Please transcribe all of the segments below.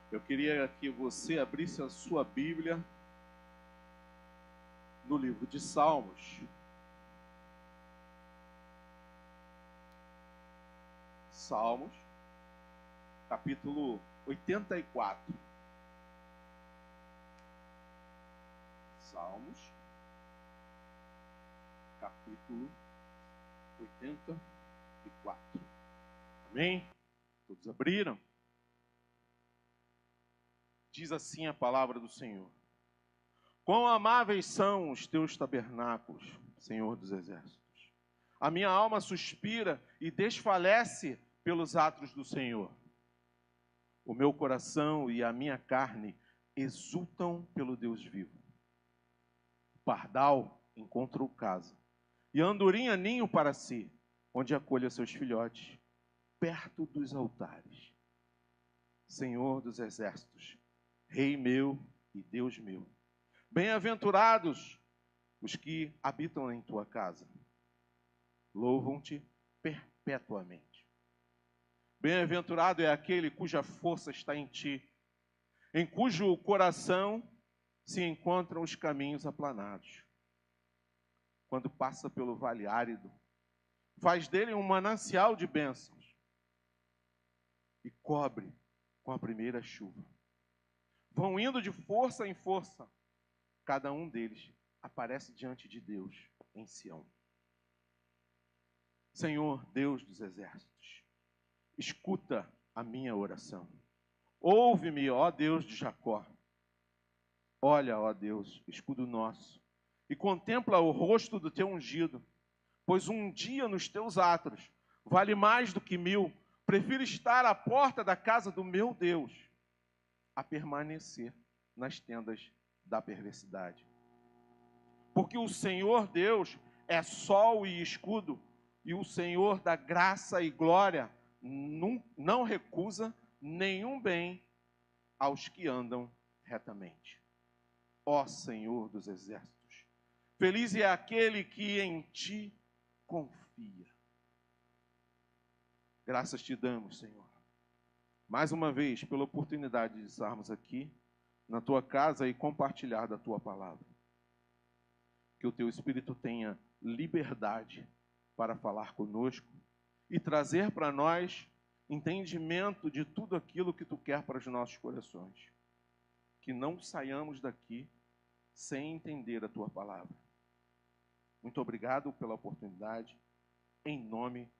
Eu queria que você abrisse a sua Bíblia no livro de Salmos. Salmos, capítulo 84. Salmos, capítulo 84. Amém? Todos abriram? Diz assim a palavra do Senhor: Quão amáveis são os teus tabernáculos, Senhor dos exércitos! A minha alma suspira e desfalece pelos atos do Senhor. O meu coração e a minha carne exultam pelo Deus vivo. O pardal encontrou casa, e a andorinha ninho para si, onde acolha seus filhotes, perto dos altares. Senhor dos exércitos, Rei meu e Deus meu, bem-aventurados os que habitam em tua casa. Louvam-te perpetuamente. Bem-aventurado é aquele cuja força está em ti, em cujo coração se encontram os caminhos aplanados. Quando passa pelo vale árido, faz dele um manancial de bênçãos e cobre com a primeira chuva. Vão indo de força em força, cada um deles aparece diante de Deus em Sião. Senhor, Deus dos exércitos, escuta a minha oração. Ouve-me, ó Deus de Jacó. Olha, ó Deus, escudo nosso, e contempla o rosto do teu ungido, pois um dia nos teus átrios vale mais do que 1000. Prefiro estar à porta da casa do meu Deus a permanecer nas tendas da perversidade. Porque o Senhor Deus é sol e escudo, e o Senhor da graça e glória não recusa nenhum bem aos que andam retamente. Ó Senhor dos exércitos, feliz é aquele que em ti confia. Graças te damos, Senhor, mais uma vez, pela oportunidade de estarmos aqui na tua casa e compartilhar da tua palavra. Que o teu Espírito tenha liberdade para falar conosco e trazer para nós entendimento de tudo aquilo que tu quer para os nossos corações. Que não saiamos daqui sem entender a tua palavra. Muito obrigado pela oportunidade, em nome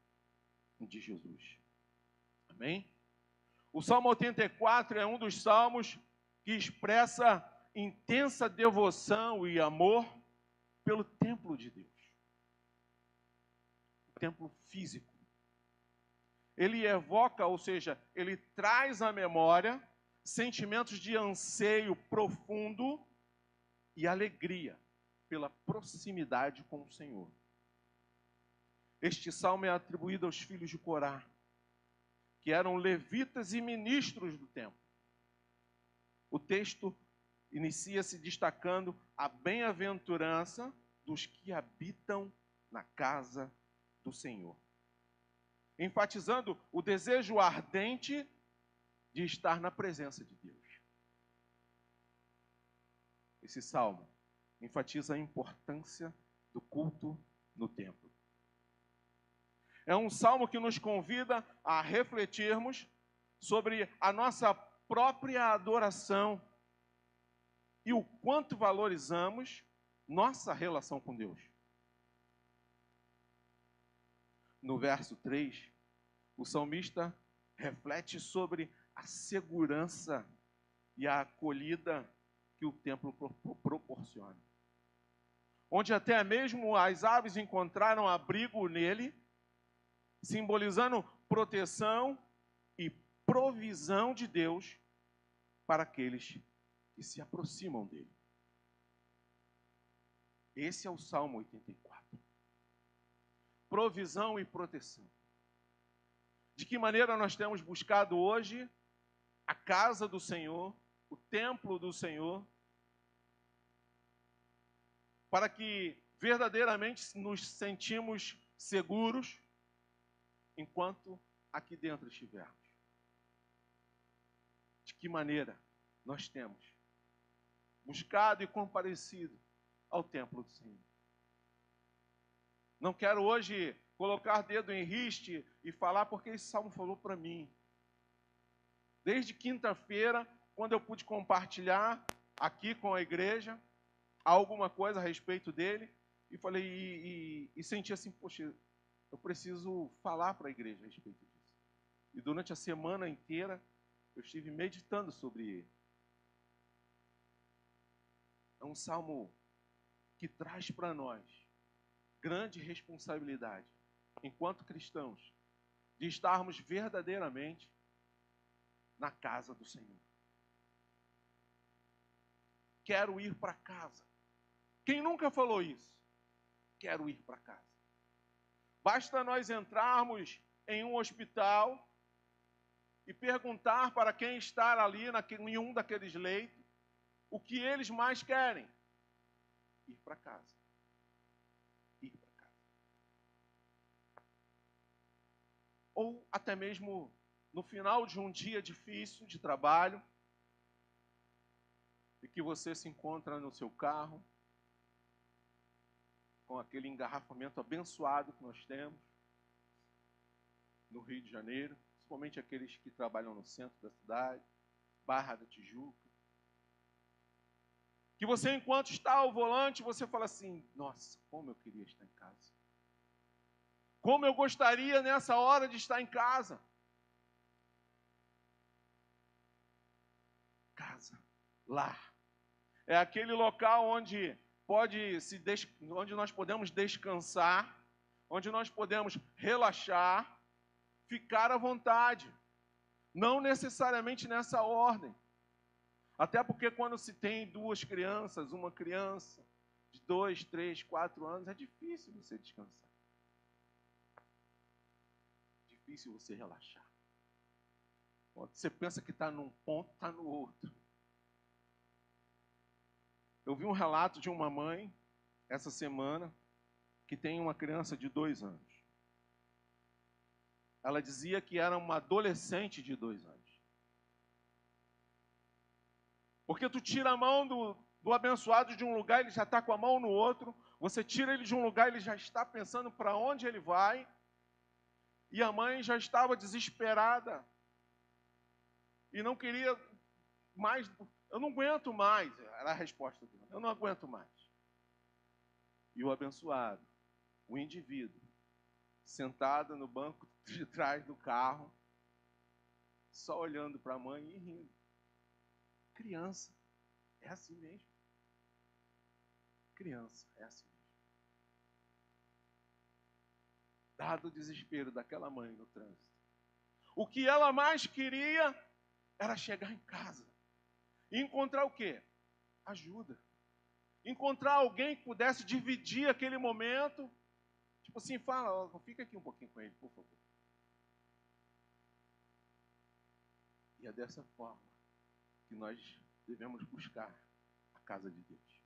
de Jesus. Amém? O Salmo 84 é um dos salmos que expressa intensa devoção e amor pelo templo de Deus. O templo físico. Ele evoca, ou seja, ele traz à memória sentimentos de anseio profundo e alegria pela proximidade com o Senhor. Este salmo é atribuído aos filhos de Corá, que eram levitas e ministros do templo. O texto inicia-se destacando a bem-aventurança dos que habitam na casa do Senhor, enfatizando o desejo ardente de estar na presença de Deus. Esse salmo enfatiza a importância do culto no templo. É um salmo que nos convida a refletirmos sobre a nossa própria adoração e o quanto valorizamos nossa relação com Deus. No verso 3, o salmista reflete sobre a segurança e a acolhida que o templo proporciona. Onde até mesmo as aves encontraram abrigo nele, simbolizando proteção e provisão de Deus para aqueles que se aproximam dele. Esse é o Salmo 84. Provisão e proteção. De que maneira nós temos buscado hoje a casa do Senhor, o templo do Senhor, para que verdadeiramente nos sentimos seguros enquanto aqui dentro estivermos. De que maneira nós temos buscado e comparecido ao templo do Senhor. Não quero hoje colocar dedo em riste e falar porque esse salmo falou para mim. Desde quinta-feira, quando eu pude compartilhar aqui com a igreja alguma coisa a respeito dele, e falei, e senti assim, poxa, eu preciso falar para a igreja a respeito disso. E durante a semana inteira, eu estive meditando sobre ele. É um salmo que traz para nós grande responsabilidade, enquanto cristãos, de estarmos verdadeiramente na casa do Senhor. Quero ir para casa. Quem nunca falou isso? Quero ir para casa. Basta nós entrarmos em um hospital e perguntar para quem está ali em um daqueles leitos o que eles mais querem. Ir para casa. Ir para casa. Ou até mesmo no final de um dia difícil de trabalho, e que você se encontra no seu carro, com aquele engarrafamento abençoado que nós temos no Rio de Janeiro, principalmente aqueles que trabalham no centro da cidade, Barra da Tijuca. Que você, enquanto está ao volante, você fala assim, nossa, como eu queria estar em casa. Como eu gostaria nessa hora de estar em casa. Casa, lar. É aquele local onde onde nós podemos descansar, onde nós podemos relaxar, ficar à vontade. Não necessariamente nessa ordem. Até porque quando se tem duas crianças, uma criança de 2, 3, 4 anos, é difícil você descansar. Difícil você relaxar. Quando você pensa que está num ponto, está no outro. Eu vi um relato de uma mãe, essa semana, que tem uma criança de 2 anos. Ela dizia que era uma adolescente de 2 anos. Porque tu tira a mão do abençoado de um lugar, ele já está com a mão no outro. Você tira ele de um lugar, ele já está pensando para onde ele vai. E a mãe já estava desesperada. E não queria mais. Eu não aguento mais. Era a resposta dele. Eu não aguento mais. E o abençoado, o indivíduo, sentado no banco de trás do carro, só olhando para a mãe e rindo. Criança é assim mesmo. Criança é assim mesmo. Dado o desespero daquela mãe no trânsito, o que ela mais queria era chegar em casa e encontrar o quê? Ajuda. Encontrar alguém que pudesse dividir aquele momento. Tipo assim, fala, fica aqui um pouquinho com ele, por favor. E é dessa forma que nós devemos buscar a casa de Deus.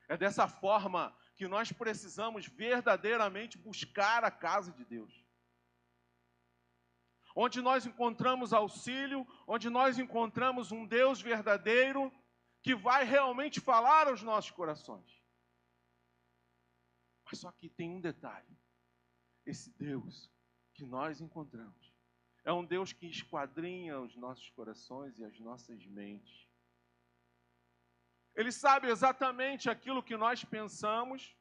É dessa forma que nós precisamos verdadeiramente buscar a casa de Deus. Onde nós encontramos auxílio, onde nós encontramos um Deus verdadeiro que vai realmente falar aos nossos corações. Mas só que tem um detalhe. Esse Deus que nós encontramos é um Deus que esquadrinha os nossos corações e as nossas mentes. Ele sabe exatamente aquilo que nós pensamos,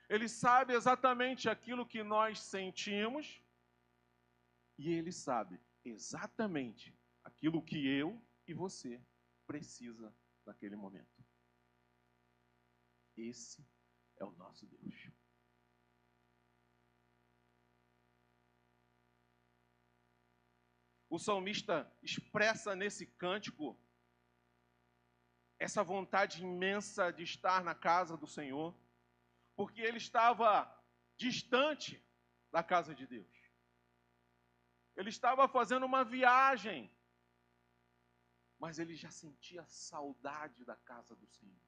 Ele sabe exatamente aquilo que nós sentimos, e Ele sabe exatamente aquilo que eu e você precisa naquele momento. Esse é o nosso Deus. O salmista expressa nesse cântico essa vontade imensa de estar na casa do Senhor, porque ele estava distante da casa de Deus. Ele estava fazendo uma viagem, mas ele já sentia saudade da casa do Senhor.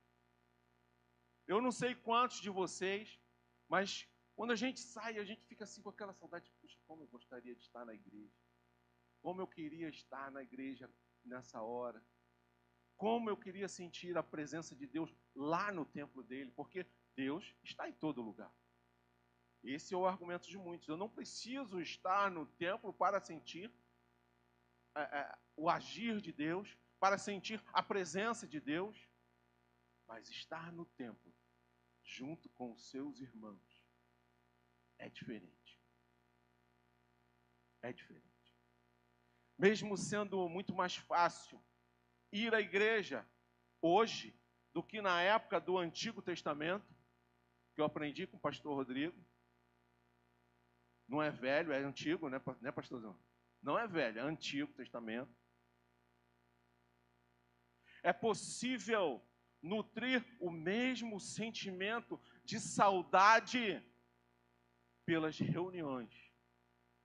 Eu não sei quantos de vocês, mas quando a gente sai, a gente fica assim com aquela saudade, puxa, como eu gostaria de estar na igreja. Como eu queria estar na igreja nessa hora. Como eu queria sentir a presença de Deus lá no templo dele, porque Deus está em todo lugar. Esse é o argumento de muitos. Eu não preciso estar no templo para sentir o agir de Deus, para sentir a presença de Deus, mas estar no templo, junto com os seus irmãos, é diferente. É diferente. Mesmo sendo muito mais fácil ir à igreja hoje do que na época do Antigo Testamento, que eu aprendi com o pastor Rodrigo. Não é velho, é antigo, né, pastorzão? Não é velho, é Antigo Testamento. É possível nutrir o mesmo sentimento de saudade pelas reuniões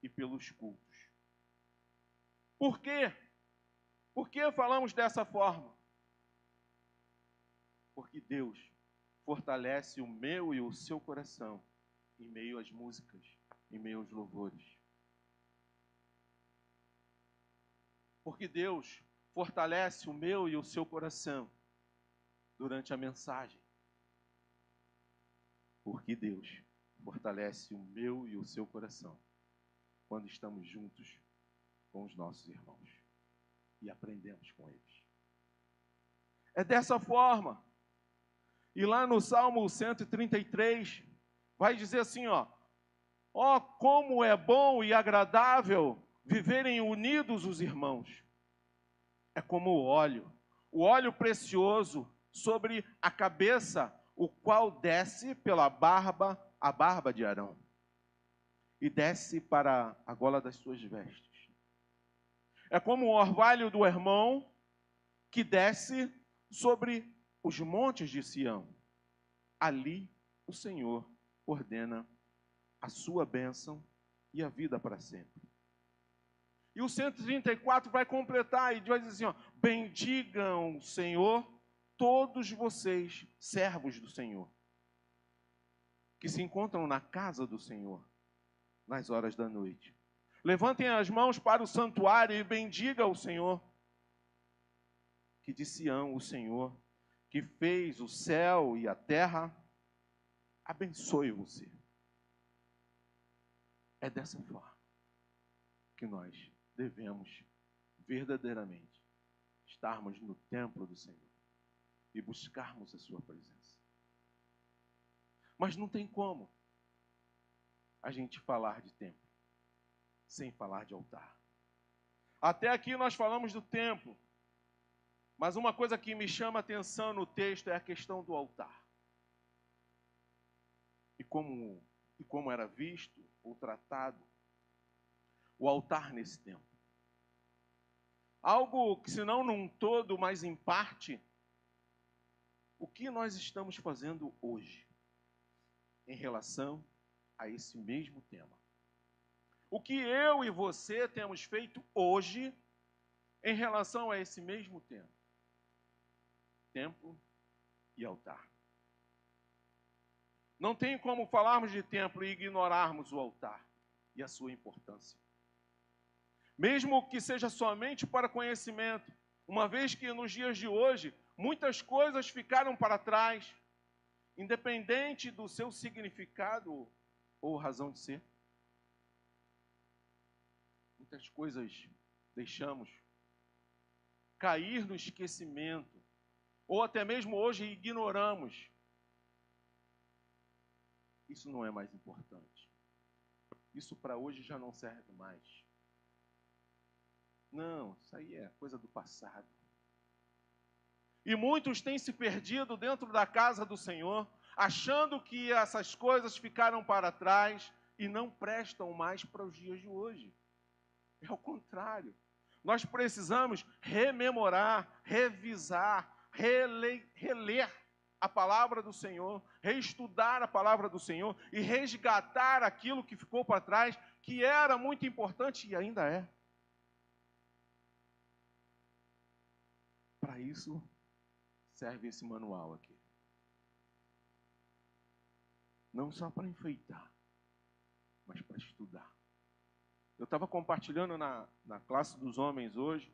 e pelos cultos. Por quê? Por que falamos dessa forma? Porque Deus fortalece o meu e o seu coração em meio às músicas, em meio aos louvores. Porque Deus fortalece o meu e o seu coração durante a mensagem. Porque Deus fortalece o meu e o seu coração quando estamos juntos com os nossos irmãos e aprendemos com eles. É dessa forma. E lá no Salmo 133, vai dizer assim, ó, como é bom e agradável viverem unidos os irmãos. É como o óleo precioso sobre a cabeça, o qual desce pela barba, a barba de Arão, e desce para a gola das suas vestes. É como o orvalho do irmão que desce sobre os montes de Sião. Ali o Senhor ordena a sua bênção e a vida para sempre. E o 134 vai completar e vai dizer assim, ó, bendigam o Senhor todos vocês, servos do Senhor, que se encontram na casa do Senhor, nas horas da noite. Levantem as mãos para o santuário e bendiga o Senhor, que de Sião o Senhor, que fez o céu e a terra, abençoe você. É dessa forma que nós devemos verdadeiramente estarmos no templo do Senhor e buscarmos a sua presença. Mas não tem como a gente falar de templo sem falar de altar. Até aqui nós falamos do templo, mas uma coisa que me chama a atenção no texto é a questão do altar. E como era visto ou tratado o altar nesse tempo. Algo que, se não num todo, mas em parte, o que nós estamos fazendo hoje em relação a esse mesmo tema. O que eu e você temos feito hoje em relação a esse mesmo tema. Templo e altar. Não tem como falarmos de templo e ignorarmos o altar e a sua importância. Mesmo que seja somente para conhecimento, uma vez que nos dias de hoje muitas coisas ficaram para trás, independente do seu significado ou razão de ser. Muitas coisas deixamos cair no esquecimento, ou até mesmo hoje ignoramos. Isso não é mais importante. Isso para hoje já não serve mais. Não, isso aí é coisa do passado. E muitos têm se perdido dentro da casa do Senhor, achando que essas coisas ficaram para trás e não prestam mais para os dias de hoje. É o contrário. Nós precisamos rememorar, revisar, reler a palavra do Senhor, reestudar a palavra do Senhor e resgatar aquilo que ficou para trás, que era muito importante e ainda é. Para isso serve esse manual aqui. Não só para enfeitar, mas para estudar. Eu estava compartilhando na classe dos homens hoje,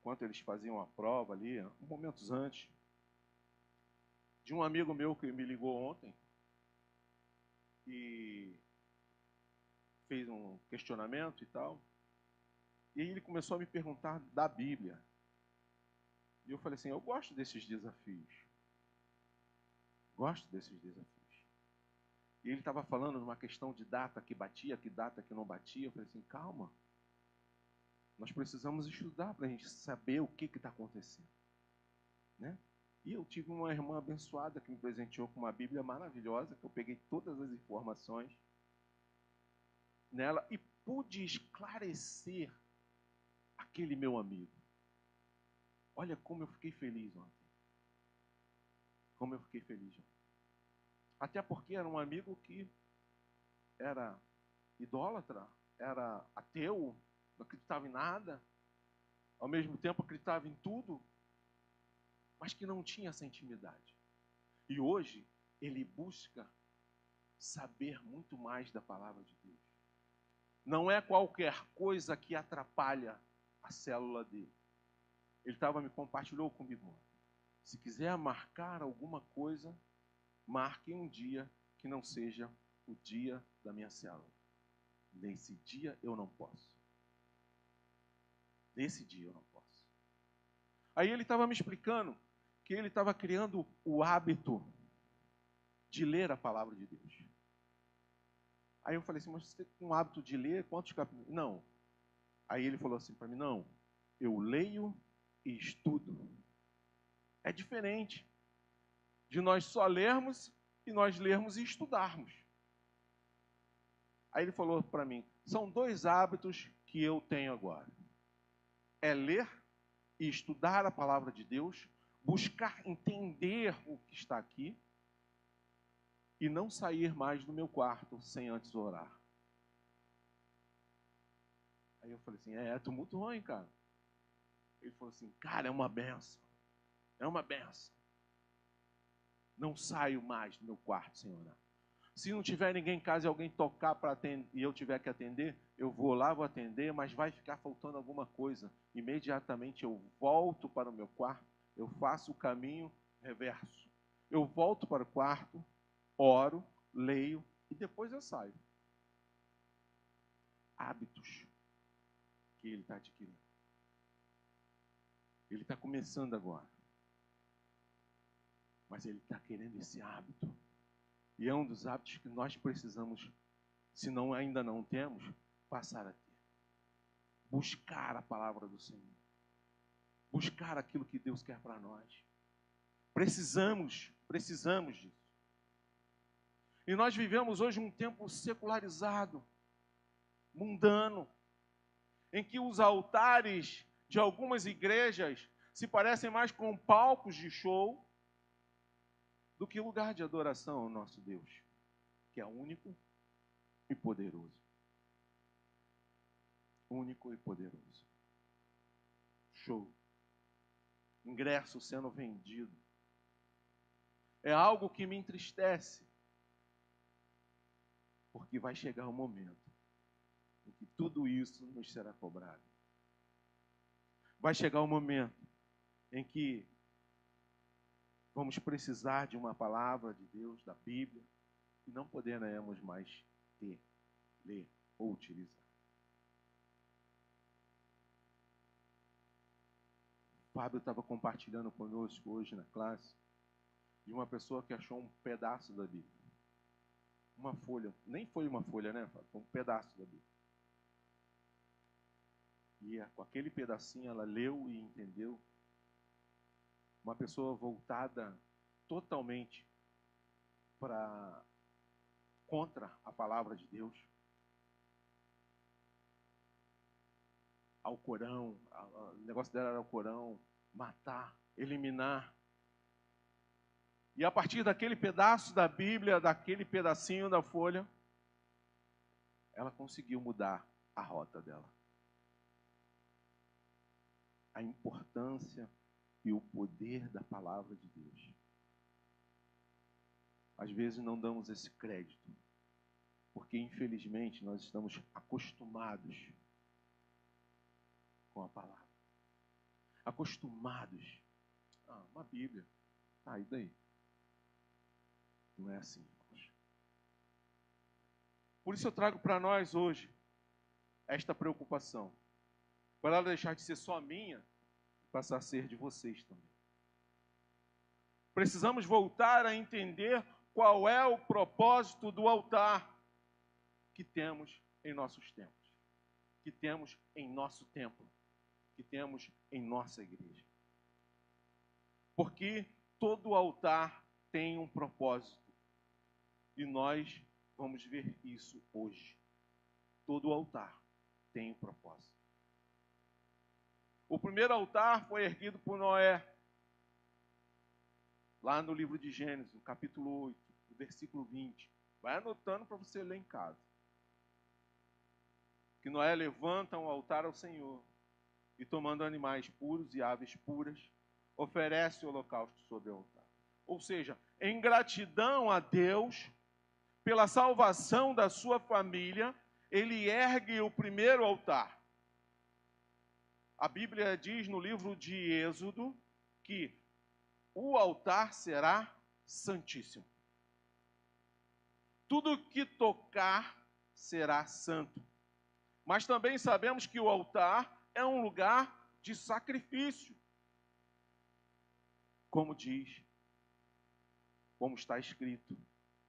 enquanto eles faziam a prova ali, momentos antes, de um amigo meu que me ligou ontem e fez um questionamento e tal. E aí ele começou a me perguntar da Bíblia. E eu falei assim, eu gosto desses desafios. Gosto desses desafios. E ele estava falando numa questão de data que batia, que data que não batia. Eu falei assim, calma. Nós precisamos estudar para a gente saber o que está acontecendo. Né? E eu tive uma irmã abençoada que me presenteou com uma Bíblia maravilhosa, que eu peguei todas as informações nela e pude esclarecer aquele meu amigo. Olha como eu fiquei feliz ontem. Como eu fiquei feliz ontem. Até porque era um amigo que era idólatra, era ateu, não acreditava em nada, ao mesmo tempo acreditava em tudo, mas que não tinha essa intimidade. E hoje ele busca saber muito mais da palavra de Deus. Não é qualquer coisa que atrapalha a célula dele. Ele compartilhou comigo. Se quiser marcar alguma coisa, marque um dia que não seja o dia da minha célula. Nesse dia eu não posso. Nesse dia eu não posso. Aí ele estava me explicando que ele estava criando o hábito de ler a palavra de Deus. Aí eu falei assim, mas você tem um hábito de ler quantos capítulos? Não. Aí ele falou assim para mim, não, eu leio e estudo. É diferente de nós só lermos e nós lermos e estudarmos. Aí ele falou para mim, são 2 hábitos que eu tenho agora. É ler e estudar a palavra de Deus, buscar entender o que está aqui e não sair mais do meu quarto sem antes orar. Aí eu falei assim, tu muito ruim, cara. Ele falou assim, cara, é uma benção. É uma benção. Não saio mais do meu quarto sem orar. Se não tiver ninguém em casa e alguém tocar para atender, e eu tiver que atender, eu vou lá, vou atender, mas vai ficar faltando alguma coisa. Imediatamente eu volto para o meu quarto, eu faço o caminho reverso. Eu volto para o quarto, oro, leio e depois eu saio. Hábitos que ele está adquirindo. Ele está começando agora. Mas ele está querendo esse hábito. E é um dos hábitos que nós precisamos, se não ainda não temos, passar a ter. Buscar a palavra do Senhor. Buscar aquilo que Deus quer para nós. Precisamos disso. E nós vivemos hoje um tempo secularizado, mundano, em que os altares de algumas igrejas se parecem mais com palcos de show do que lugar de adoração ao nosso Deus, que é único e poderoso. Único e poderoso. Show. Ingresso sendo vendido. É algo que me entristece, porque vai chegar um momento em que tudo isso nos será cobrado. Vai chegar um momento em que vamos precisar de uma palavra de Deus, da Bíblia, e não poderemos mais ter, ler ou utilizar. O Fábio estava compartilhando conosco hoje na classe de uma pessoa que achou um pedaço da Bíblia. Uma folha, nem foi uma folha, né, Fábio? Foi um pedaço da Bíblia. E com aquele pedacinho ela leu e entendeu. Uma pessoa voltada totalmente contra a palavra de Deus. Ao Corão, o negócio dela era o Corão, matar, eliminar. E a partir daquele pedaço da Bíblia, daquele pedacinho da folha, ela conseguiu mudar a rota dela. A importância e o poder da palavra de Deus. Às vezes não damos esse crédito, porque infelizmente nós estamos acostumados com a palavra. acostumados. Uma Bíblia. E daí? Não é assim, irmãos. Por isso eu trago para nós hoje esta preocupação. Para ela deixar de ser só minha, passar a ser de vocês também. Precisamos voltar a entender qual é o propósito do altar que temos em nossos templos, que temos em nosso templo, que temos em nossa igreja. Porque todo altar tem um propósito. E nós vamos ver isso hoje. Todo altar tem um propósito. O primeiro altar foi erguido por Noé, lá no livro de Gênesis, no capítulo 8, no versículo 20. Vai anotando para você ler em casa. Que Noé levanta um altar ao Senhor e, tomando animais puros e aves puras, oferece o holocausto sobre o altar. Ou seja, em gratidão a Deus pela salvação da sua família, ele ergue o primeiro altar. A Bíblia diz no livro de Êxodo que o altar será santíssimo. Tudo que tocar será santo. Mas também sabemos que o altar é um lugar de sacrifício. Como diz, como está escrito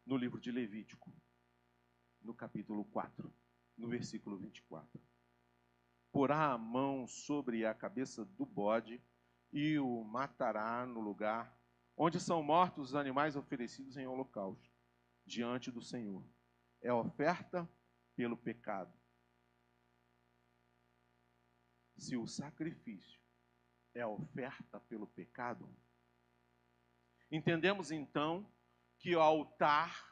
no livro de Levítico, no capítulo 4, no versículo 24. Porá a mão sobre a cabeça do bode e o matará no lugar onde são mortos os animais oferecidos em holocausto, diante do Senhor. É oferta pelo pecado. Se o sacrifício é oferta pelo pecado, entendemos então que o altar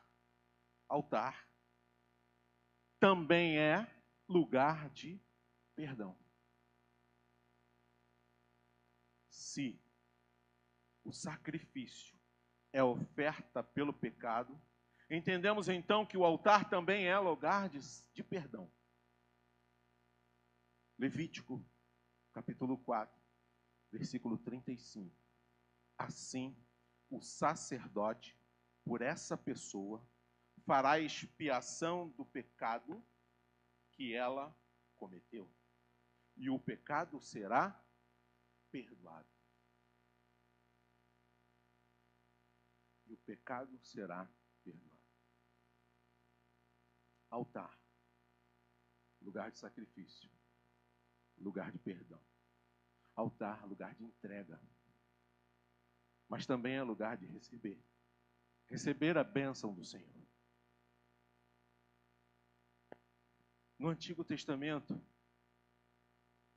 também é lugar de perdão. Se o sacrifício é oferta pelo pecado, entendemos então que o altar também é lugar de perdão. Levítico, capítulo 4, versículo 35. Assim, o sacerdote, por essa pessoa, fará expiação do pecado que ela cometeu. E o pecado será perdoado. E o pecado será perdoado. Altar, lugar de sacrifício, lugar de perdão. Altar, lugar de entrega. Mas também é lugar de receber. Receber a bênção do Senhor. No Antigo Testamento,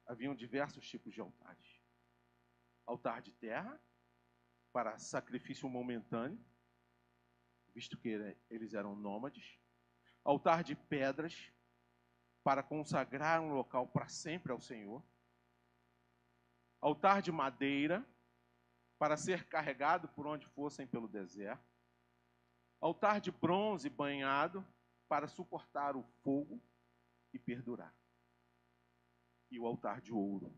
haviam diversos tipos de altares. Altar de terra, para sacrifício momentâneo, visto que eles eram nômades. Altar de pedras, para consagrar um local para sempre ao Senhor. Altar de madeira, para ser carregado por onde fossem pelo deserto. Altar de bronze banhado, para suportar o fogo e perdurar. E o altar de ouro,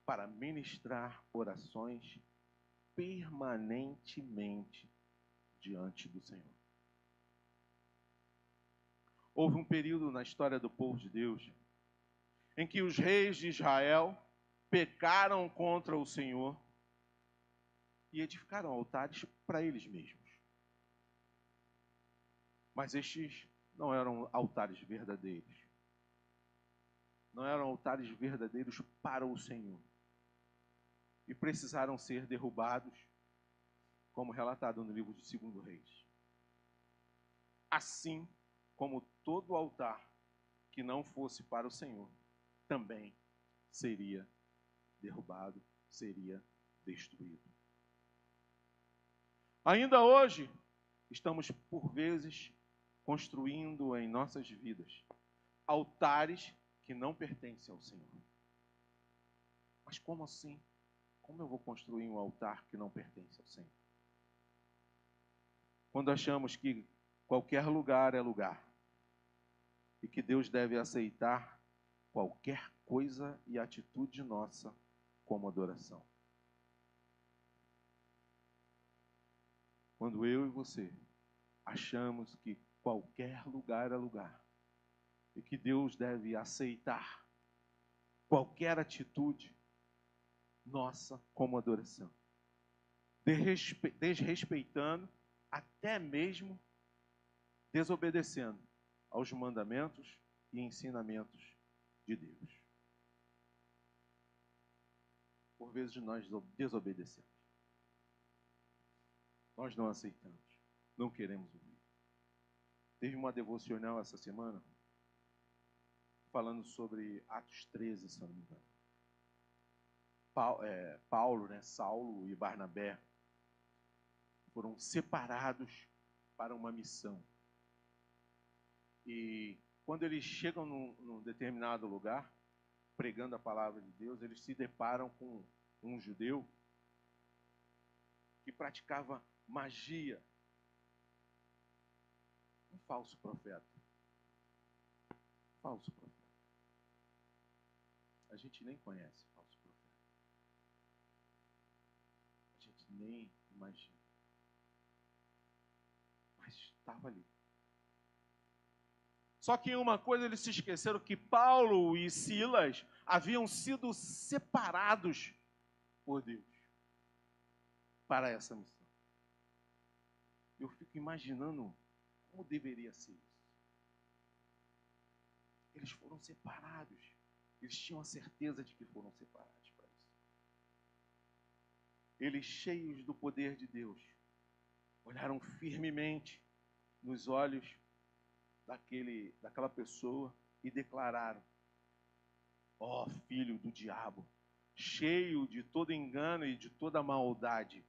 para ministrar orações permanentemente diante do Senhor. Houve um período na história do povo de Deus em que os reis de Israel pecaram contra o Senhor e edificaram altares para eles mesmos. Mas estes não eram altares verdadeiros. Não eram altares verdadeiros para o Senhor. E precisaram ser derrubados, como relatado no livro de 2 Reis. Assim como todo altar que não fosse para o Senhor, também seria derrubado, seria destruído. Ainda hoje, estamos por vezes construindo em nossas vidas altares que não pertencem ao Senhor. Mas como assim? Como eu vou construir um altar que não pertence ao Senhor? Quando achamos que qualquer lugar é lugar e que Deus deve aceitar qualquer coisa e atitude nossa como adoração. Quando eu e você achamos que qualquer lugar é lugar e que Deus deve aceitar qualquer atitude nossa como adoração, desrespeitando, até mesmo desobedecendo aos mandamentos e ensinamentos de Deus. Por vezes nós desobedecemos. Nós não aceitamos, não queremos ouvir. Teve uma devocional essa semana falando sobre Atos 13, se não me engano. Paulo, Saulo e Barnabé foram separados para uma missão. E quando eles chegam num determinado lugar, pregando a palavra de Deus, eles se deparam com um judeu que praticava magia. Um falso profeta. Falso profeta. A gente nem conhece falso profeta. A gente nem imagina. Mas estava ali. Só que em uma coisa eles se esqueceram, que Paulo e Silas haviam sido separados por Deus para essa missão. Eu fico imaginando como deveria ser isso. Eles foram separados. Eles tinham a certeza de que foram separados para isso. Eles, cheios do poder de Deus, olharam firmemente nos olhos daquela pessoa e declararam: ó filho do diabo, cheio de todo engano e de toda maldade,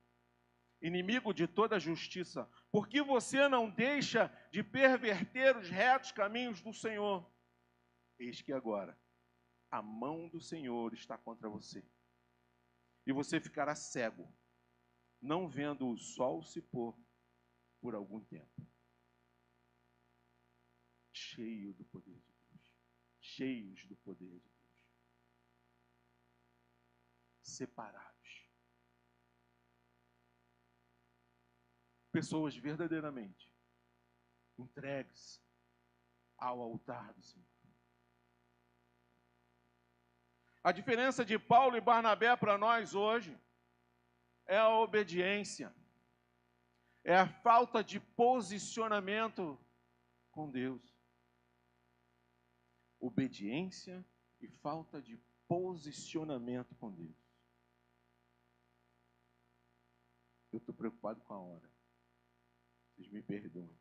inimigo de toda justiça, por que você não deixa de perverter os retos caminhos do Senhor? Eis que agora a mão do Senhor está contra você, e você ficará cego, não vendo o sol se pôr por algum tempo. Cheio do poder de Deus, cheios do poder de Deus, separados, pessoas verdadeiramente entregues ao altar do Senhor. A diferença de Paulo e Barnabé para nós hoje é a obediência, é a falta de posicionamento com Deus. Obediência e falta de posicionamento com Deus. Eu estou preocupado com a hora. Vocês me perdoem.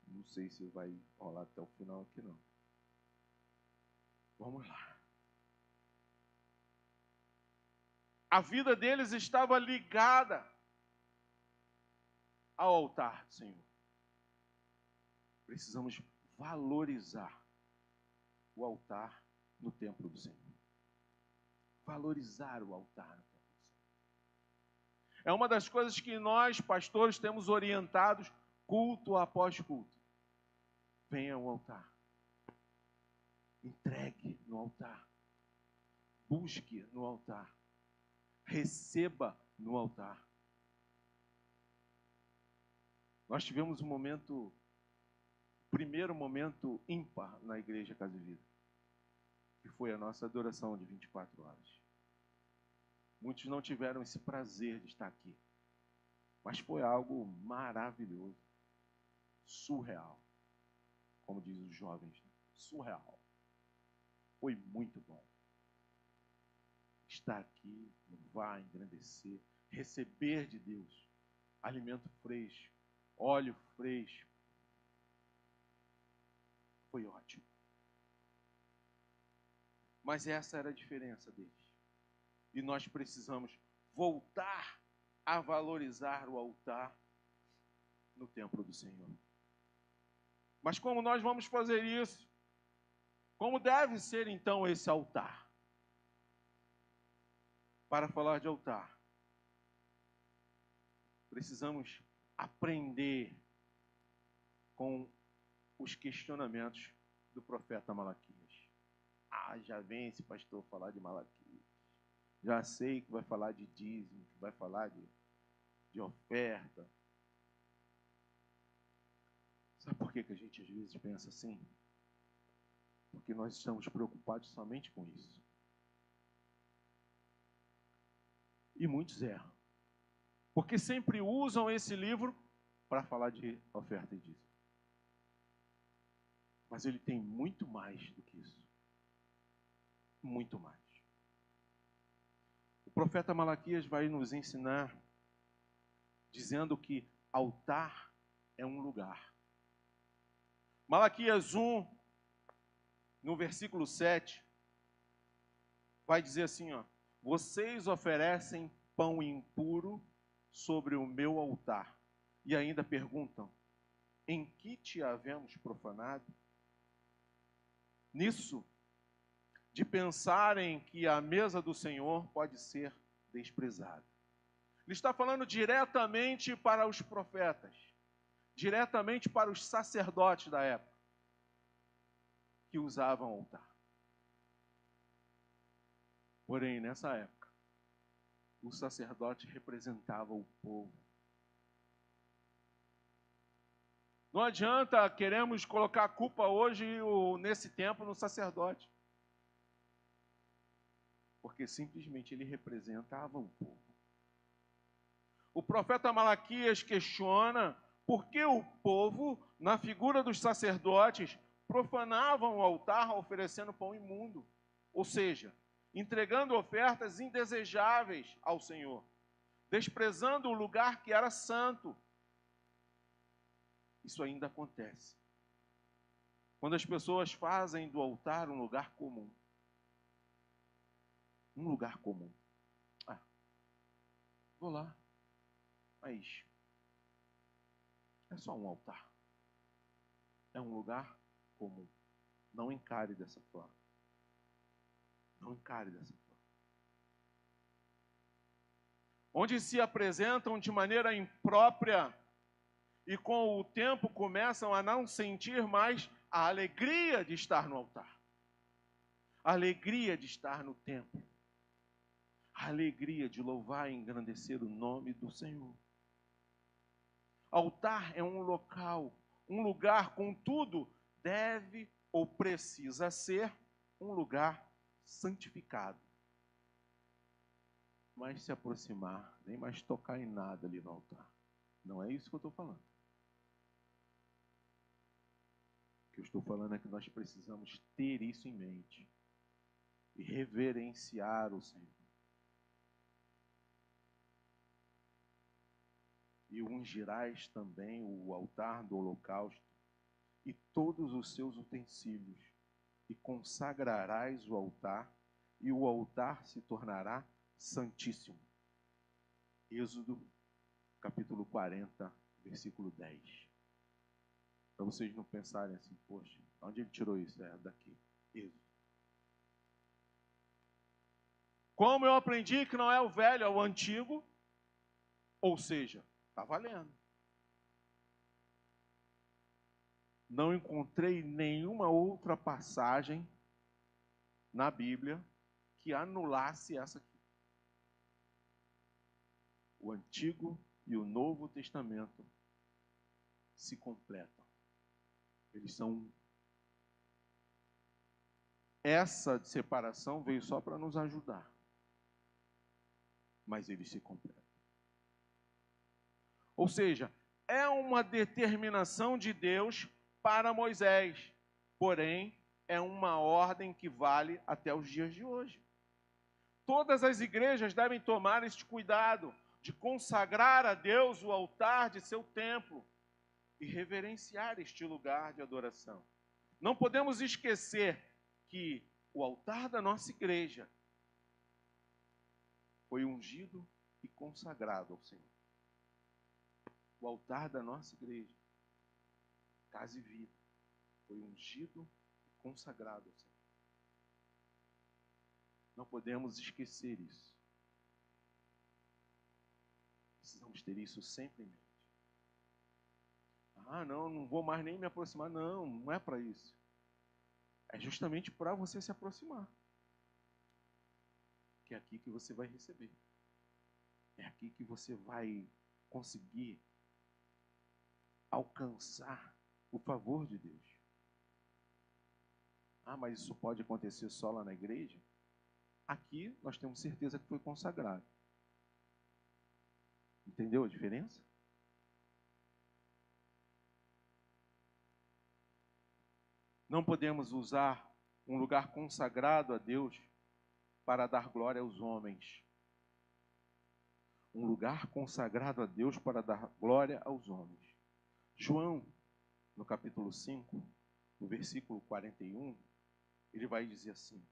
Não sei se vai rolar até o final aqui, não. Vamos lá. A vida deles estava ligada ao altar do Senhor. Precisamos valorizar o altar no templo do Senhor. Valorizar o altar no templo do Senhor. É uma das coisas que nós, pastores, temos orientados culto após culto. Venha ao altar. Entregue no altar. Busque no altar. Receba no altar. Nós tivemos primeiro momento ímpar na Igreja Casa de Vida, que foi a nossa adoração de 24 horas. Muitos não tiveram esse prazer de estar aqui, mas foi algo maravilhoso, surreal, como dizem os jovens, né? Surreal. Foi muito bom estar aqui, louvar, engrandecer, receber de Deus alimento fresco, óleo fresco. Foi ótimo. Mas essa era a diferença deles. E nós precisamos voltar a valorizar o altar no templo do Senhor. Mas como nós vamos fazer isso? Como deve ser então esse altar? Para falar de altar, precisamos aprender com os questionamentos do profeta Malaquias. Já vem esse pastor falar de Malaquias. Já sei que vai falar de dízimo, que vai falar de oferta. Sabe por que a gente às vezes pensa assim? Porque nós estamos preocupados somente com isso. E muitos erram. Porque sempre usam esse livro para falar de oferta e dízimo. Mas ele tem muito mais do que isso. Muito mais. O profeta Malaquias vai nos ensinar dizendo que altar é um lugar. Malaquias 1, no versículo 7, vai dizer assim, ó: vocês oferecem pão impuro sobre o meu altar. E ainda perguntam, em que te havemos profanado? Nisso, de pensarem que a mesa do Senhor pode ser desprezada. Ele está falando diretamente para os profetas, diretamente para os sacerdotes da época, que usavam altar. Porém, nessa época, o sacerdote representava o povo. Não adianta queremos colocar a culpa hoje, ou nesse tempo, no sacerdote. Porque simplesmente ele representava o povo. O profeta Malaquias questiona por que o povo, na figura dos sacerdotes, profanavam o altar oferecendo pão imundo. Ou seja, entregando ofertas indesejáveis ao Senhor, desprezando o lugar que era santo. Isso ainda acontece. Quando as pessoas fazem do altar um lugar comum. Um lugar comum. Ah, vou lá. Mas é só um altar. É um lugar comum. Não encare dessa forma. Não encare dessa forma. Onde se apresentam de maneira imprópria e com o tempo começam a não sentir mais a alegria de estar no altar. A alegria de estar no templo. A alegria de louvar e engrandecer o nome do Senhor. Altar é um local, um lugar, contudo, deve ou precisa ser um lugar santificado. Mas se aproximar, nem mais tocar em nada ali no altar. Não é isso que eu estou falando. O que eu estou falando é que nós precisamos ter isso em mente e reverenciar o Senhor. E ungirás também o altar do holocausto e todos os seus utensílios, e consagrarás o altar, e o altar se tornará santíssimo. Êxodo, capítulo 40, versículo 10. Para vocês não pensarem assim, poxa, onde ele tirou isso? É daqui. Êxodo. Como eu aprendi que não é o velho, é o antigo, ou seja, está valendo. Não encontrei nenhuma outra passagem na Bíblia que anulasse essa aqui. O Antigo e o Novo Testamento se completam. Eles são um. Essa separação veio só para nos ajudar. Mas eles se completam. Ou seja, é uma determinação de Deus para Moisés. Porém, é uma ordem que vale até os dias de hoje. Todas as igrejas devem tomar este cuidado de consagrar a Deus o altar de seu templo e reverenciar este lugar de adoração. Não podemos esquecer que o altar da nossa igreja foi ungido e consagrado ao Senhor. O altar da nossa igreja, Casa e Vida, foi ungido e consagrado ao Senhor. Não podemos esquecer isso. Precisamos ter isso sempre em mente. Ah, não vou mais nem me aproximar. Não, não é para isso. É justamente para você se aproximar. porque é aqui que você vai receber. É aqui que você vai conseguir alcançar o favor de Deus. Ah, mas isso pode acontecer só lá na igreja? Aqui nós temos certeza que foi consagrado. Entendeu a diferença? Não podemos usar um lugar consagrado a Deus para dar glória aos homens. Um lugar consagrado a Deus para dar glória aos homens. João, no capítulo 5, no versículo 41, ele vai dizer assim: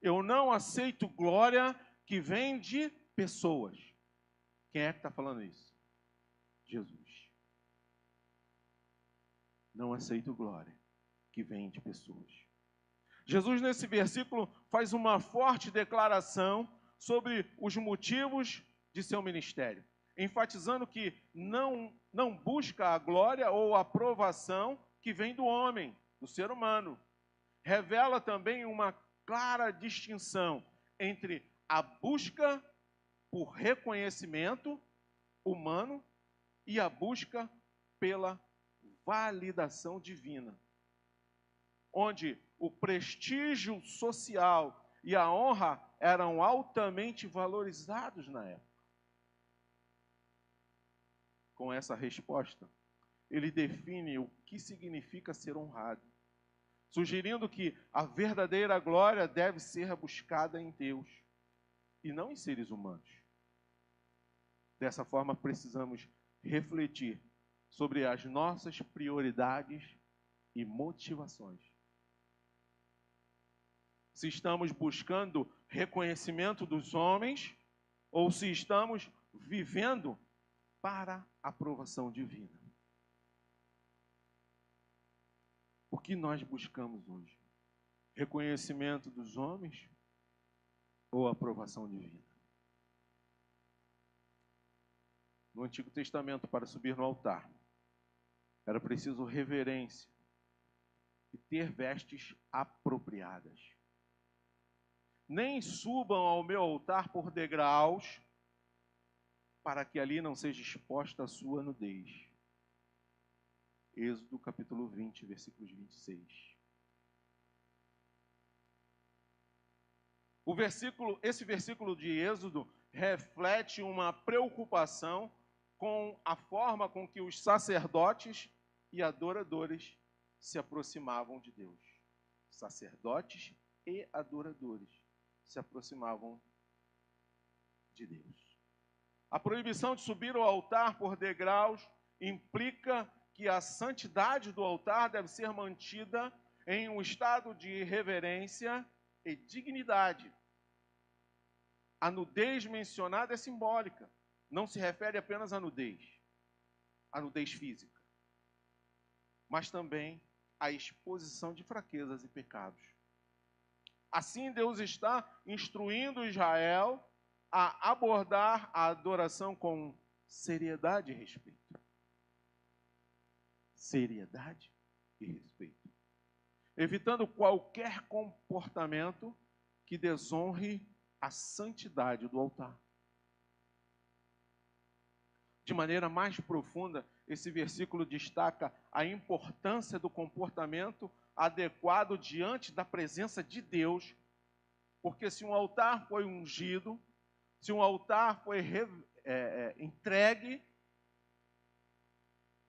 eu não aceito glória que vem de pessoas. Quem é que está falando isso? Jesus. Não aceito glória que vem de pessoas. Jesus, nesse versículo, faz uma forte declaração sobre os motivos de seu ministério, enfatizando que não busca a glória ou a aprovação que vem do homem, do ser humano. Revela também uma clara distinção entre a busca por reconhecimento humano e a busca pela validação divina, onde o prestígio social e a honra eram altamente valorizados na época. Com essa resposta, ele define o que significa ser honrado, sugerindo que a verdadeira glória deve ser buscada em Deus e não em seres humanos. Dessa forma, precisamos refletir sobre as nossas prioridades e motivações. Se estamos buscando reconhecimento dos homens ou se estamos vivendo para a aprovação divina. O que nós buscamos hoje? Reconhecimento dos homens ou aprovação divina? No Antigo Testamento, para subir no altar, era preciso reverência e ter vestes apropriadas. Nem subam ao meu altar por degraus, para que ali não seja exposta a sua nudez. Êxodo capítulo 20, versículos 26. Esse versículo de Êxodo reflete uma preocupação com a forma com que os sacerdotes e adoradores se aproximavam de Deus. Sacerdotes e adoradores se aproximavam de Deus. A proibição de subir ao altar por degraus implica que a santidade do altar deve ser mantida em um estado de reverência e dignidade. A nudez mencionada é simbólica, não se refere apenas à nudez física, mas também à exposição de fraquezas e pecados. Assim, Deus está instruindo Israel a abordar a adoração com seriedade e respeito. Seriedade e respeito. Evitando qualquer comportamento que desonre a santidade do altar. De maneira mais profunda, esse versículo destaca a importância do comportamento adequado diante da presença de Deus, porque se um altar foi ungido, se um altar foi entregue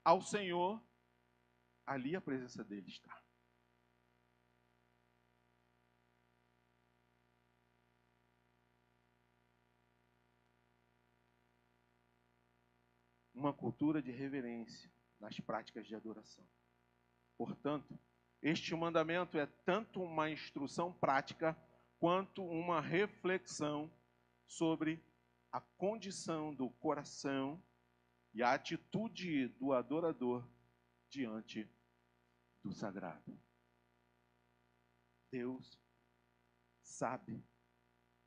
ao Senhor, ali a presença dele está. Uma cultura de reverência nas práticas de adoração. Portanto, este mandamento é tanto uma instrução prática quanto uma reflexão sobre a condição do coração e a atitude do adorador diante do sagrado. Deus sabe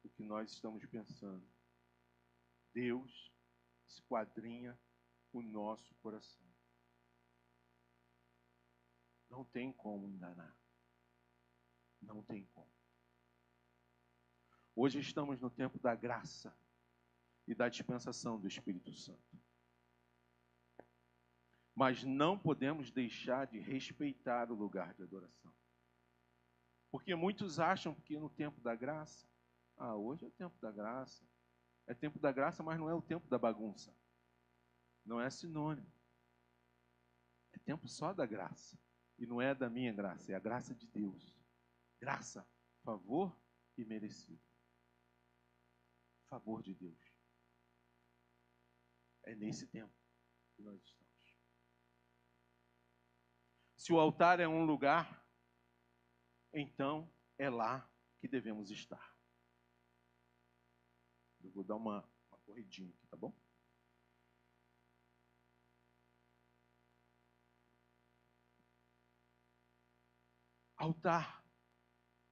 o que nós estamos pensando. Deus esquadrinha o nosso coração. Não tem como enganar. Não tem como. Hoje estamos no tempo da graça e da dispensação do Espírito Santo. Mas não podemos deixar de respeitar o lugar de adoração. Porque muitos acham que no tempo da graça, hoje é o tempo da graça. É tempo da graça, mas não é o tempo da bagunça. Não é sinônimo. É tempo só da graça. E não é da minha graça, é a graça de Deus. Graça, favor e merecido. Favor de Deus. É nesse tempo que nós estamos. Se o altar é um lugar, então é lá que devemos estar. Eu vou dar uma corridinha aqui, tá bom? Altar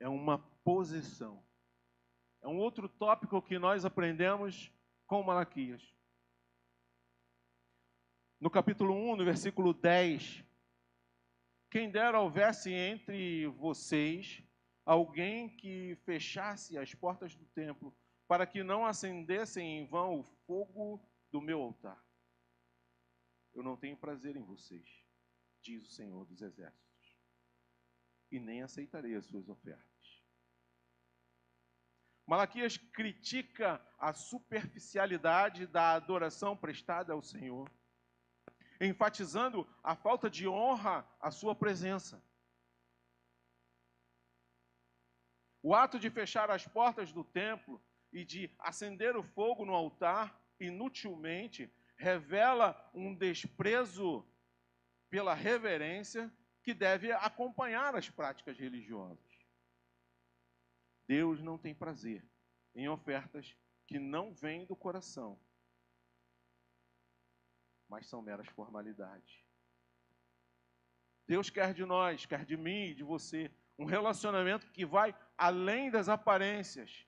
é uma posição. É um outro tópico que nós aprendemos com Malaquias. No capítulo 1, no versículo 10, quem dera houvesse entre vocês alguém que fechasse as portas do templo, para que não acendessem em vão o fogo do meu altar. Eu não tenho prazer em vocês, diz o Senhor dos Exércitos, e nem aceitarei as suas ofertas. Malaquias critica a superficialidade da adoração prestada ao Senhor, enfatizando a falta de honra à sua presença. O ato de fechar as portas do templo e de acender o fogo no altar inutilmente revela um desprezo pela reverência que deve acompanhar as práticas religiosas. Deus não tem prazer em ofertas que não vêm do coração, mas são meras formalidades. Deus quer de nós, quer de mim e de você, um relacionamento que vai além das aparências,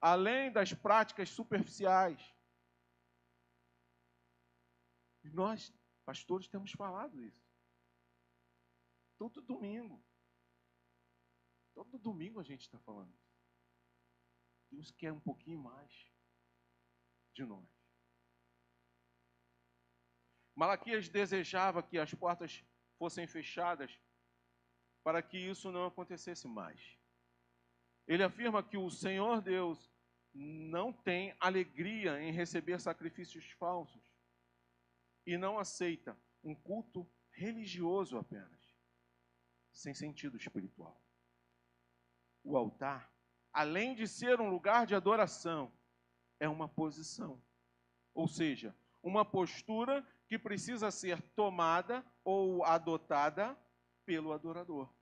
além das práticas superficiais. E nós, pastores, temos falado isso. Todo domingo a gente está falando isso. Deus quer um pouquinho mais de nós. Malaquias desejava que as portas fossem fechadas para que isso não acontecesse mais. Ele afirma que o Senhor Deus não tem alegria em receber sacrifícios falsos e não aceita um culto religioso apenas, sem sentido espiritual. O altar, além de ser um lugar de adoração, é uma posição, ou seja, uma postura que precisa ser tomada ou adotada pelo adorador.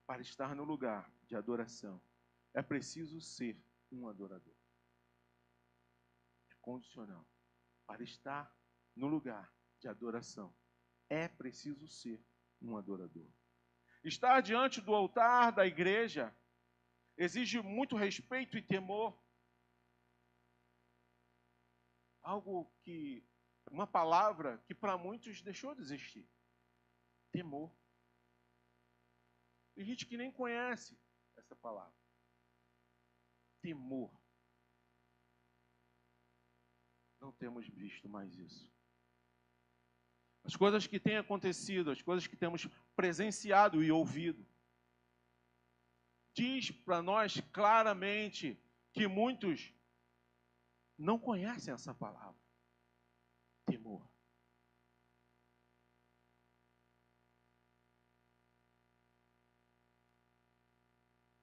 Para estar no lugar de adoração, é preciso ser um adorador. É condicional. Para estar no lugar de adoração, é preciso ser um adorador. Estar diante do altar da igreja exige muito respeito e temor. Uma palavra que para muitos deixou de existir. Temor. Tem gente que nem conhece essa palavra. Temor. Não temos visto mais isso. As coisas que têm acontecido, as coisas que temos presenciado e ouvido, diz para nós claramente que muitos não conhecem essa palavra. Temor.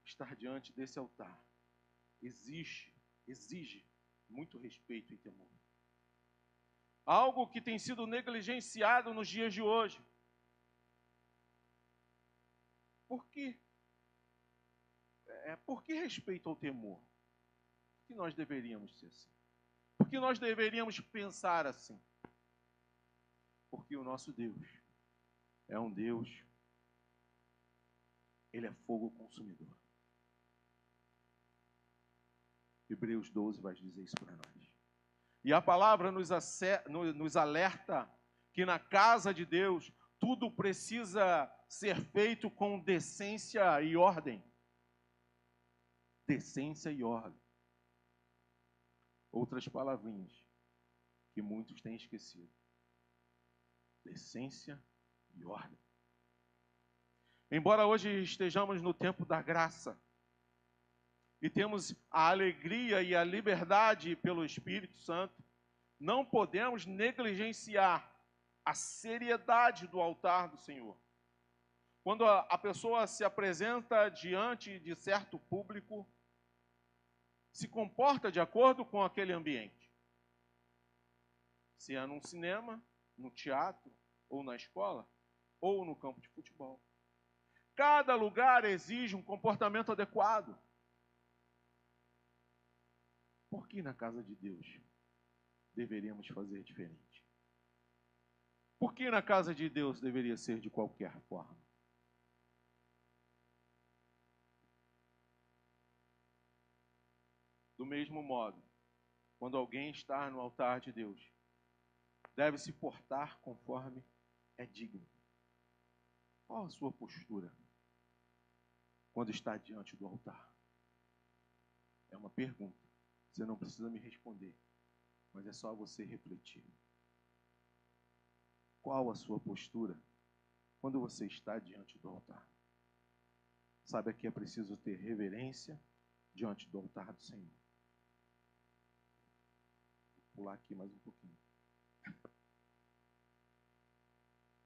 Estar diante desse altar exige muito respeito e temor. Algo que tem sido negligenciado nos dias de hoje. Por quê? Por que respeito ao temor? Por que nós deveríamos ser assim? Por que nós deveríamos pensar assim? Porque o nosso Deus é um Deus, Ele é fogo consumidor. Hebreus 12 vai dizer isso para nós. E a palavra nos alerta que na casa de Deus tudo precisa ser feito com decência e ordem. decência e ordem. Outras palavrinhas que muitos têm esquecido. Decência e ordem. Embora hoje estejamos no tempo da graça e temos a alegria e a liberdade pelo Espírito Santo, não podemos negligenciar a seriedade do altar do Senhor. Quando a pessoa se apresenta diante de certo público, se comporta de acordo com aquele ambiente. Se é num cinema, no teatro, ou na escola, ou no campo de futebol. Cada lugar exige um comportamento adequado. Por que na casa de Deus deveríamos fazer diferente? Por que na casa de Deus deveria ser de qualquer forma? Do mesmo modo, quando alguém está no altar de Deus, deve se portar conforme é digno. Qual a sua postura quando está diante do altar? É uma pergunta. Você não precisa me responder, mas é só você refletir. Qual a sua postura quando você está diante do altar? Sabe, aqui é preciso ter reverência diante do altar do Senhor. Vou pular aqui mais um pouquinho.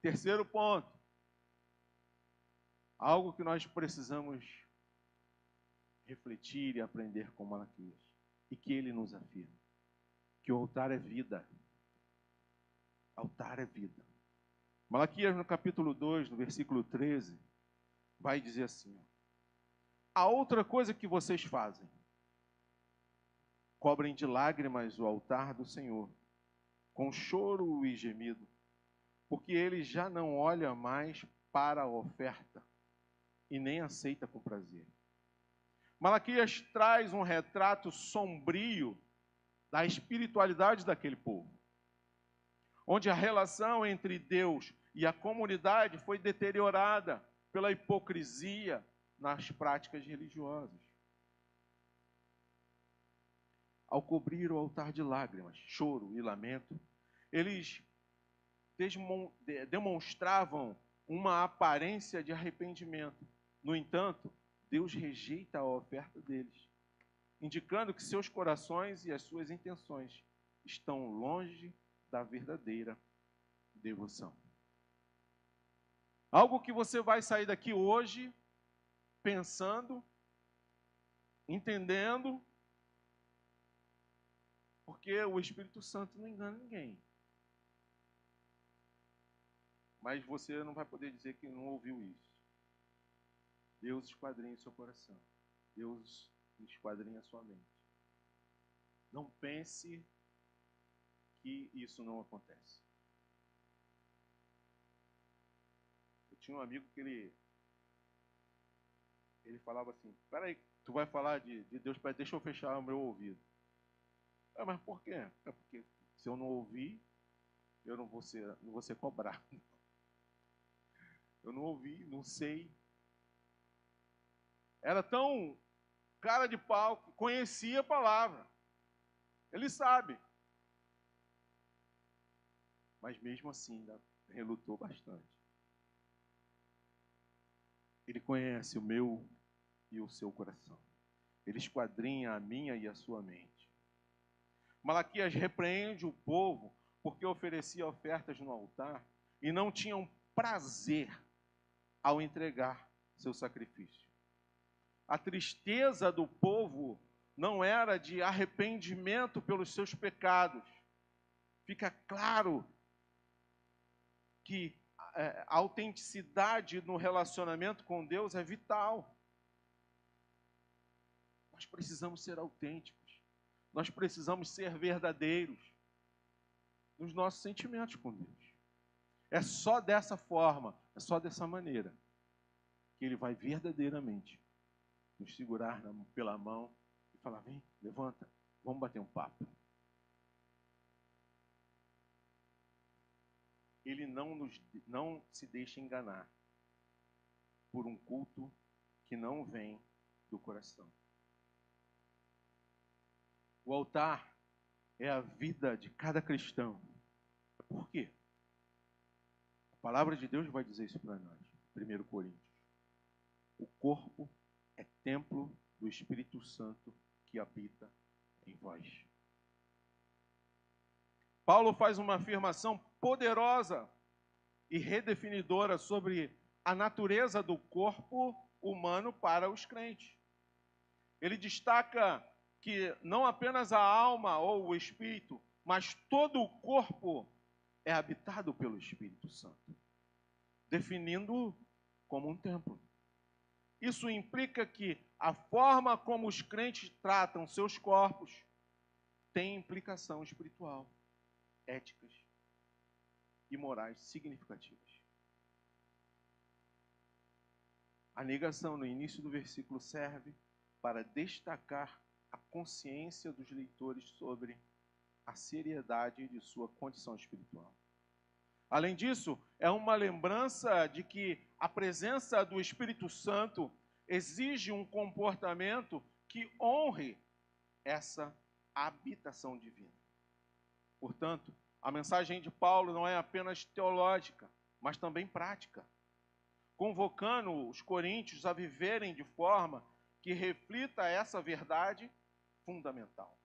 Terceiro ponto. Algo que nós precisamos refletir e aprender com Malaquias. E que ele nos afirma. Que o altar é vida. Altar é vida. Malaquias, no capítulo 2, no versículo 13, vai dizer assim: a outra coisa que vocês fazem, cobrem de lágrimas o altar do Senhor, com choro e gemido, porque ele já não olha mais para a oferta e nem aceita com prazer. Malaquias traz um retrato sombrio da espiritualidade daquele povo, onde a relação entre Deus e a comunidade foi deteriorada pela hipocrisia nas práticas religiosas. Ao cobrir o altar de lágrimas, choro e lamento, eles demonstravam uma aparência de arrependimento. No entanto, Deus rejeita a oferta deles, indicando que seus corações e as suas intenções estão longe da verdadeira devoção. Algo que você vai sair daqui hoje pensando, entendendo, porque o Espírito Santo não engana ninguém. Mas você não vai poder dizer que não ouviu isso. Deus esquadrinha o seu coração. Deus esquadrinha a sua mente. Não pense que isso não acontece. Eu tinha um amigo que ele falava assim: peraí, tu vai falar de Deus, deixa eu fechar o meu ouvido. Mas por quê? É porque se eu não ouvir, eu não vou ser cobrado. Eu não ouvi, não sei. Era tão cara de pau que conhecia a palavra. Ele sabe. Mas mesmo assim, ainda relutou bastante. Ele conhece o meu e o seu coração. Ele esquadrinha a minha e a sua mente. Malaquias repreende o povo porque oferecia ofertas no altar e não tinham prazer ao entregar seu sacrifício. A tristeza do povo não era de arrependimento pelos seus pecados. Fica claro que a autenticidade no relacionamento com Deus é vital. Nós precisamos ser autênticos. Nós precisamos ser verdadeiros nos nossos sentimentos com Deus. É só dessa forma, é só dessa maneira que Ele vai verdadeiramente nos segurar pela mão e falar: vem, levanta, vamos bater um papo. Ele não se deixa enganar por um culto que não vem do coração. O altar é a vida de cada cristão. Por quê? A palavra de Deus vai dizer isso para nós. 1 Coríntios. O corpo é templo do Espírito Santo que habita em vós. Paulo faz uma afirmação poderosa e redefinidora sobre a natureza do corpo humano para os crentes. Ele destaca que não apenas a alma ou o espírito, mas todo o corpo é habitado pelo Espírito Santo, definindo como um templo. Isso implica que a forma como os crentes tratam seus corpos tem implicação espiritual, éticas e morais significativas. A negação no início do versículo serve para destacar a consciência dos leitores sobre a seriedade de sua condição espiritual. Além disso, é uma lembrança de que a presença do Espírito Santo exige um comportamento que honre essa habitação divina. Portanto, a mensagem de Paulo não é apenas teológica, mas também prática, convocando os coríntios a viverem de forma que reflita essa verdade fundamental.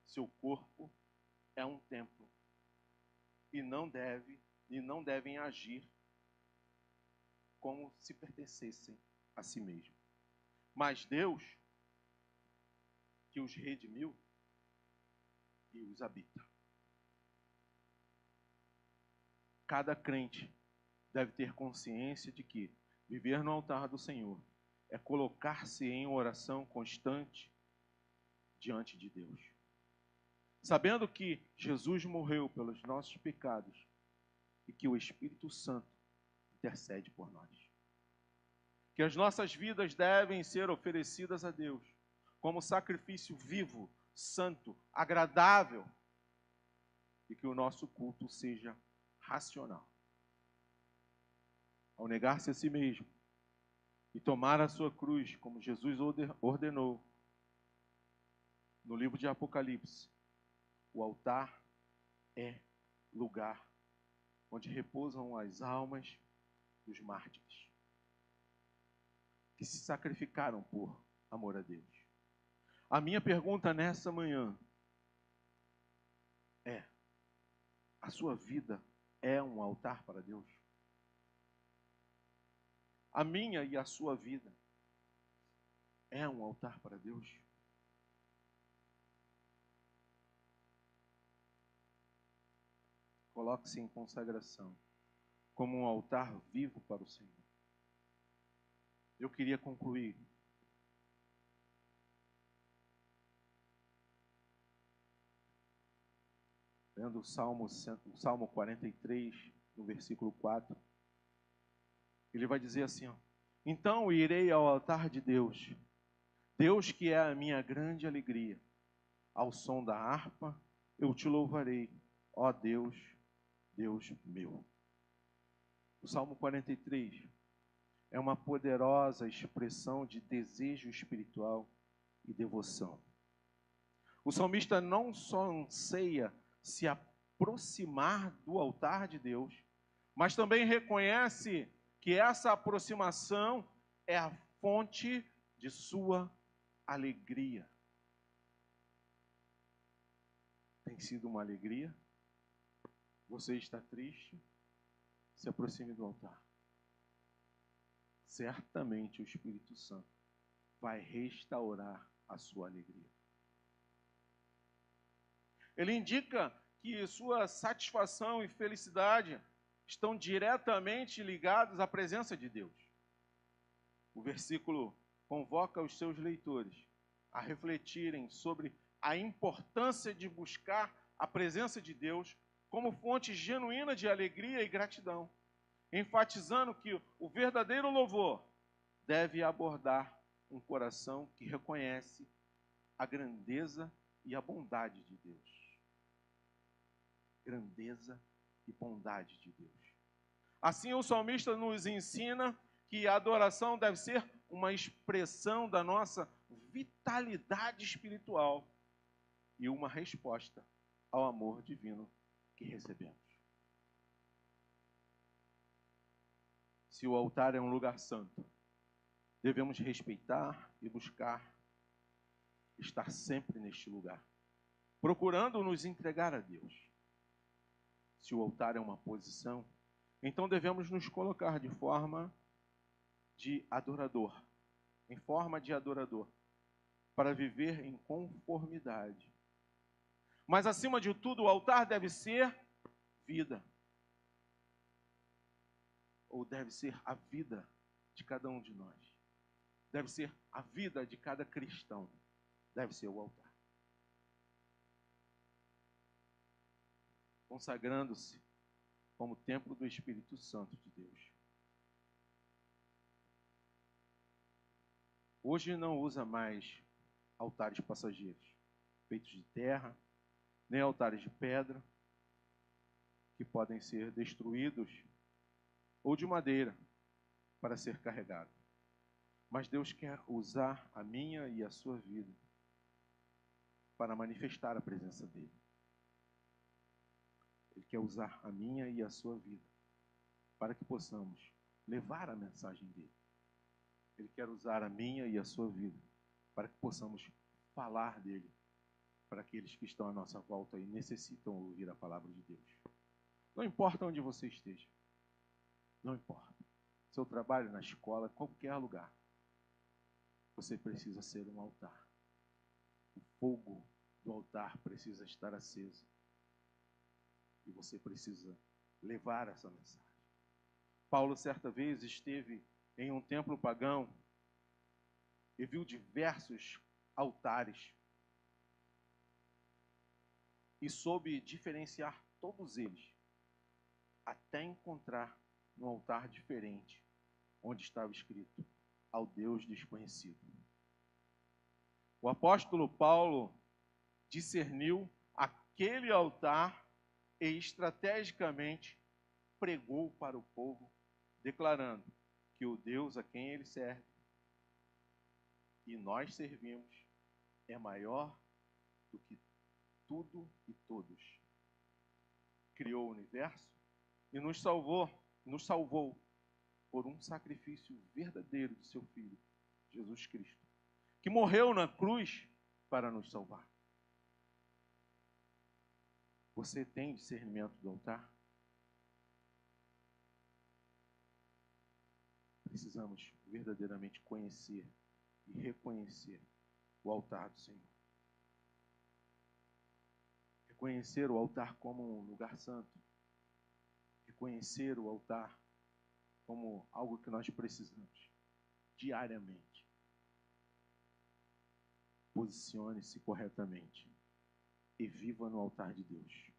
Seu corpo é um templo e não devem agir como se pertencessem a si mesmos. Mas Deus, que os redimiu e os habita. Cada crente deve ter consciência de que viver no altar do Senhor é colocar-se em oração constante diante de Deus, sabendo que Jesus morreu pelos nossos pecados e que o Espírito Santo intercede por nós. Que as nossas vidas devem ser oferecidas a Deus como sacrifício vivo, santo, agradável, e que o nosso culto seja racional. Ao negar-se a si mesmo e tomar a sua cruz, como Jesus ordenou no livro de Apocalipse, o altar é lugar onde repousam as almas dos mártires que se sacrificaram por amor a Deus. A minha pergunta nessa manhã é: a sua vida é um altar para Deus? A minha e a sua vida é um altar para Deus? Coloque-se em consagração como um altar vivo para o Senhor. Eu queria concluir lendo o Salmo 43, no versículo 4. Ele vai dizer assim, ó: então irei ao altar de Deus, Deus que é a minha grande alegria. Ao som da harpa eu te louvarei, ó Deus, Deus meu. O Salmo 43 é uma poderosa expressão de desejo espiritual e devoção. O salmista não só anseia se aproximar do altar de Deus, mas também reconhece que essa aproximação é a fonte de sua alegria. Tem sido uma alegria? Você está triste? Se aproxime do altar. Certamente o Espírito Santo vai restaurar a sua alegria. Ele indica que sua satisfação e felicidade estão diretamente ligados à presença de Deus. O versículo convoca os seus leitores a refletirem sobre a importância de buscar a presença de Deus como fonte genuína de alegria e gratidão, enfatizando que o verdadeiro louvor deve abordar um coração que reconhece a grandeza e a bondade de Deus. Grandeza e bondade de Deus. Assim, o salmista nos ensina que a adoração deve ser uma expressão da nossa vitalidade espiritual e uma resposta ao amor divino que recebemos. Se o altar é um lugar santo, devemos respeitar e buscar estar sempre neste lugar, procurando nos entregar a Deus. Se o altar é uma posição, então devemos nos colocar de forma de adorador, em forma de adorador, para viver em conformidade. Mas acima de tudo, o altar deve ser vida. Ou deve ser a vida de cada um de nós. Deve ser a vida de cada cristão. Deve ser o altar. Consagrando-se como templo do Espírito Santo de Deus. Hoje não usa mais altares passageiros, feitos de terra, nem altares de pedra, que podem ser destruídos, ou de madeira, para ser carregado. Mas Deus quer usar a minha e a sua vida para manifestar a presença dEle. Ele quer usar a minha e a sua vida para que possamos levar a mensagem dEle. Ele quer usar a minha e a sua vida para que possamos falar dEle para aqueles que estão à nossa volta e necessitam ouvir a palavra de Deus. Não importa onde você esteja. Não importa. Seu trabalho, na escola, qualquer lugar. Você precisa ser um altar. O fogo do altar precisa estar aceso. E você precisa levar essa mensagem. Paulo, certa vez, esteve em um templo pagão e viu diversos altares. E soube diferenciar todos eles, até encontrar um altar diferente, onde estava escrito: ao Deus desconhecido. O apóstolo Paulo discerniu aquele altar e estrategicamente pregou para o povo, declarando que o Deus a quem ele serve e nós servimos é maior do que tudo e todos. Criou o universo e nos salvou por um sacrifício verdadeiro de seu Filho, Jesus Cristo, que morreu na cruz para nos salvar. Você tem discernimento do altar? Precisamos verdadeiramente conhecer e reconhecer o altar do Senhor. Reconhecer o altar como um lugar santo. Reconhecer o altar como algo que nós precisamos diariamente. Posicione-se corretamente e viva no altar de Deus.